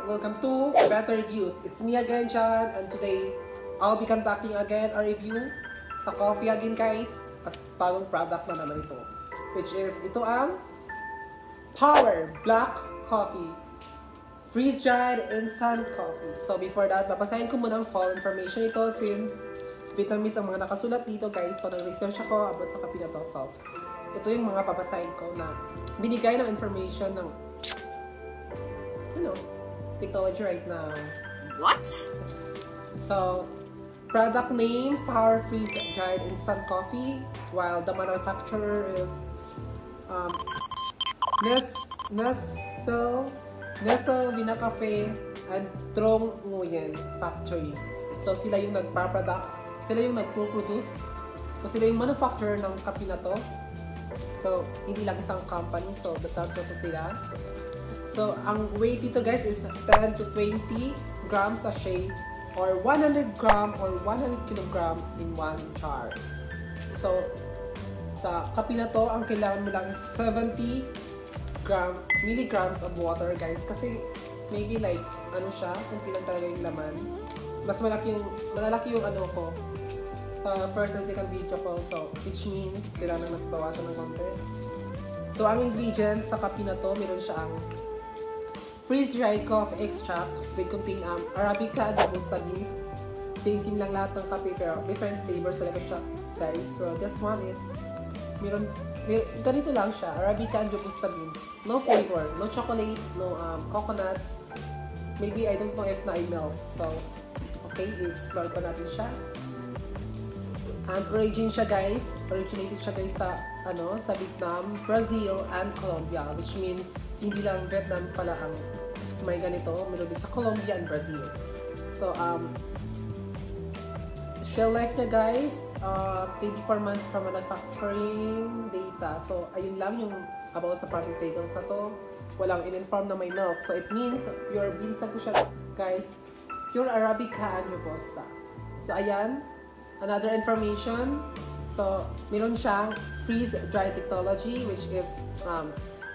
welcome to Better Reviews. It's me again, John, and today I'll be conducting again a review sa coffee again, guys. At bagong product na naman ito, which is ito ang Power Black Coffee Freeze-dried instant coffee. So before that, babasahin ko muna ang full information ito since Vietnamese ang mga nakasulat dito, guys. So nag-research ako about sa kape na to. So ito yung mga babasahin ko na binigay ng information ng technology right now. What? So, product name, Power Freeze-dried instant coffee, while the manufacturer is Nestle Vina Cafe and Trong Nguyen Factory. So, sila yung sila yung nagpo-produce, so sila yung manufacturer ng kape na to. So, hindi lang isang company, so tatlo to sila. So, ang weight dito, guys, is 10 to 20 grams sachet or 100 gram or 100 kilogram in one jar. So, sa kape na to, ang kailangan mo lang is 70 milligrams of water, guys. Kasi, maybe like, siya, kung lang talaga yung laman. Mas malalaki yung ko sa first and second video ko. So, which means, kailangan nagbawasan ng konti. So, ang ingredients sa kape na to, meron siya ang freeze-dried coffee extract with contain Arabica and Robusta beans. Same lang lahat ng kape pero different flavors talaga siya, guys. Pero this one is ganito lang siya, Arabica and Robusta beans. No flavor, no chocolate, no coconuts. Maybe I don't know if na milk. So, okay, i-explore pa natin siya. And originated siya, guys, sa sa Vietnam, Brazil, and Colombia, which means hindi lang Vietnam pala ang may ganito, meron din sa Colombia and Brazil. So, shelf life na, guys, 24 months from manufacturing data. So, ayun lang yung about sa product details na to. Walang in-inform na may milk. So, it means pure beans na to siya, guys. Pure Arabica and Robusta. So, ayan. Another information. So, meron siyang freeze-dry technology, which is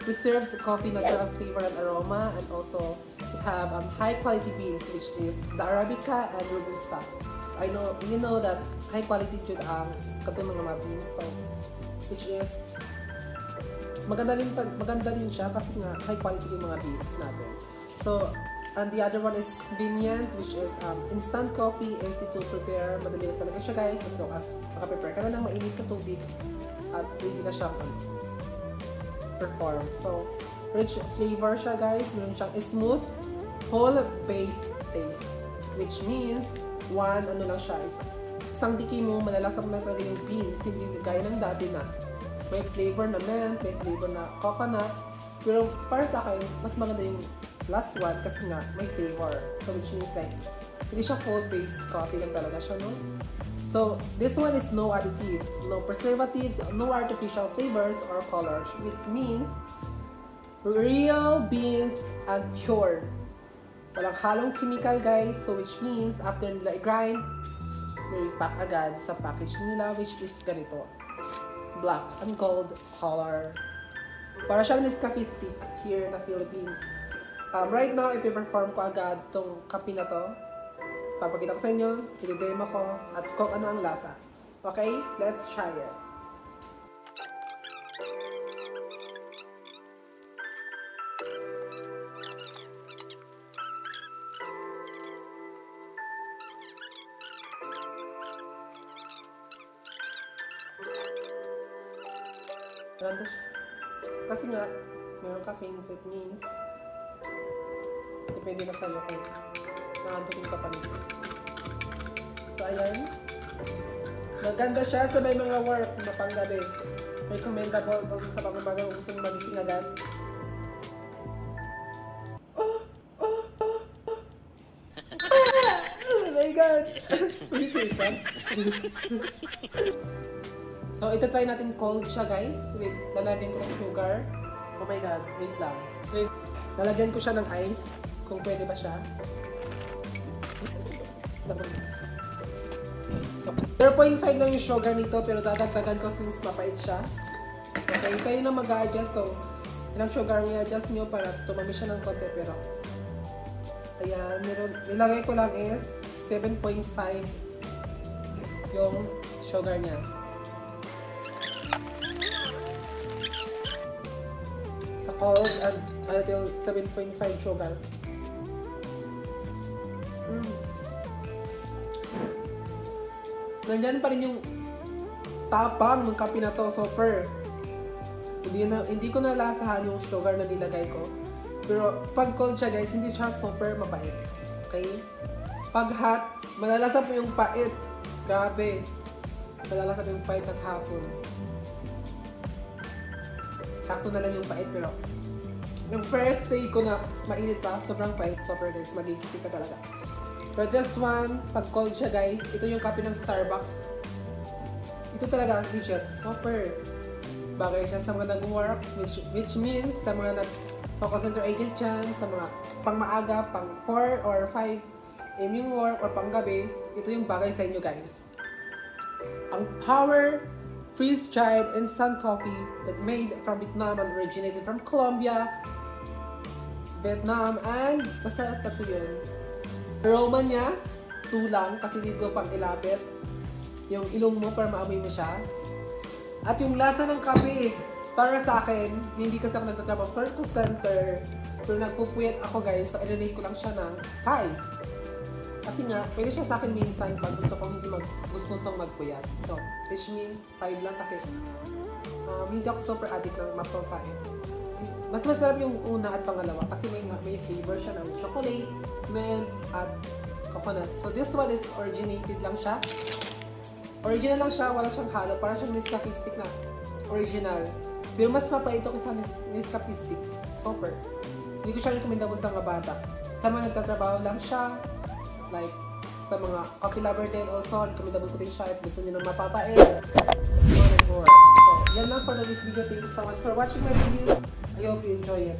preserves coffee natural flavor and aroma, and also it have high-quality beans, which is the Arabica and Robusta. I know, you know that high-quality jud ang katulong ng mga beans. So, which is maganda rin siya kasi nga high-quality yung mga beans natin. So, and the other one is convenient, which is instant coffee, easy to prepare. Madali na talaga siya, guys, as long as makaprepare ka na ng mainit na tubig at pwede na siyang perform. So, rich flavor siya, guys. Meron siyang smooth, full-based taste, which means lang siya is isang tiki mo, malalasa mo lang talaga yung beans, hindi gaya ng dati na may flavor na mint, may flavor na coconut. Pero para sa akin, mas maganda yung last one kasi nga may flavor. So, which means like, hindi siya full-based coffee lang talaga siya, no? So, this one is no additives, no preservatives, no artificial flavors or colors, which means real beans and pure. Walang halong chemical, guys. So, which means after nila i-grind, may pack agad sa package nila, which is ganito. Black and gold color. Para siyang Nescafe stick here na Philippines. Right now, ipiperform ko agad tong kape na to. Papakita ko sa inyo, i-demo ko, at kung ano ang lasa. Okay? Let's try it. Kasi nga, meron caffeine, so it means depende na sa'yo kung nakaantukin ka pa nito. So, ayan. Maganda siya sa may mga work na panggabi. Recommendable ito sa pangmagang gusto mong magising agad. Oh my God! So, ito try natin cold siya, guys. With, lalagyan ko ng sugar. Oh my God, wait lang. Wait. Lalagyan ko siya ng ice. Kung pwede ba siya. 0.5 lang yung sugar nito, pero dadagdagan ko since mapait siya. Okay, kayo na mag-a-adjust kung ilang sugar may adjust nyo para tumami siya ng konti, pero Ayan, nilagay ko lang is 7.5 yung sugar niya. Sa cold and until 7.5 sugar. Nandyan pa rin yung tapang ng kape na to, super. Hindi ko nalasahan yung sugar na nilagay ko. Pero pag cold siya guys, hindi siya super mapait. Okay? Pag hot, malalasa po yung pait. Grabe. Malalasa po yung pait at hapon. Sakto na lang yung pait, pero yung first day ko na mainit pa, sobrang pait, super guys, magigising ka talaga. But this one, pag cold siya guys, ito yung kape ng Starbucks. Ito talaga, legit, super. Bagay siya sa mga nag-work, which means sa mga nag-concentrate dyan, sa mga pang maaga, pang 4 or 5 AM yung work or pang gabi, ito yung bagay sa inyo guys. Ang Power freeze-dried instant coffee that made from Vietnam and originated from Colombia, Vietnam, and basta tatlo yun. Aroma niya, tulang kasi dito pang ilapit yung ilong mo para maamoy mo siya. At yung lasa ng kape, para sa akin, hindi kasi ako nagtatrabaho for call center, pero nagpupuyat ako guys, so i-rate ko lang siya ng 5. Kasi nga, pwede siya sa akin minsan pag gusto kong hindi gusto magpuyat. So, which means 5 lang kasi hindi ako super addict ng mapapain. Mas masarap yung una at pangalawa kasi may flavor siya ng chocolate, mint, at coconut. So, this one is originated lang siya. Original lang siya, wala siyang halo. Parang siyang Nescafe stick na original. Pero mas mapait ako sa Nescafe stick. Super. Hindi ko siya recommendable sa mga bata. Sa mga nagtatrabaho lang siya, like sa mga coffee lover din also, recommendable ko din siya if gusto niyo ng mapapait. Let's go and more. So, yan lang for this video. Thank you so much for watching my videos. I hope you enjoy it.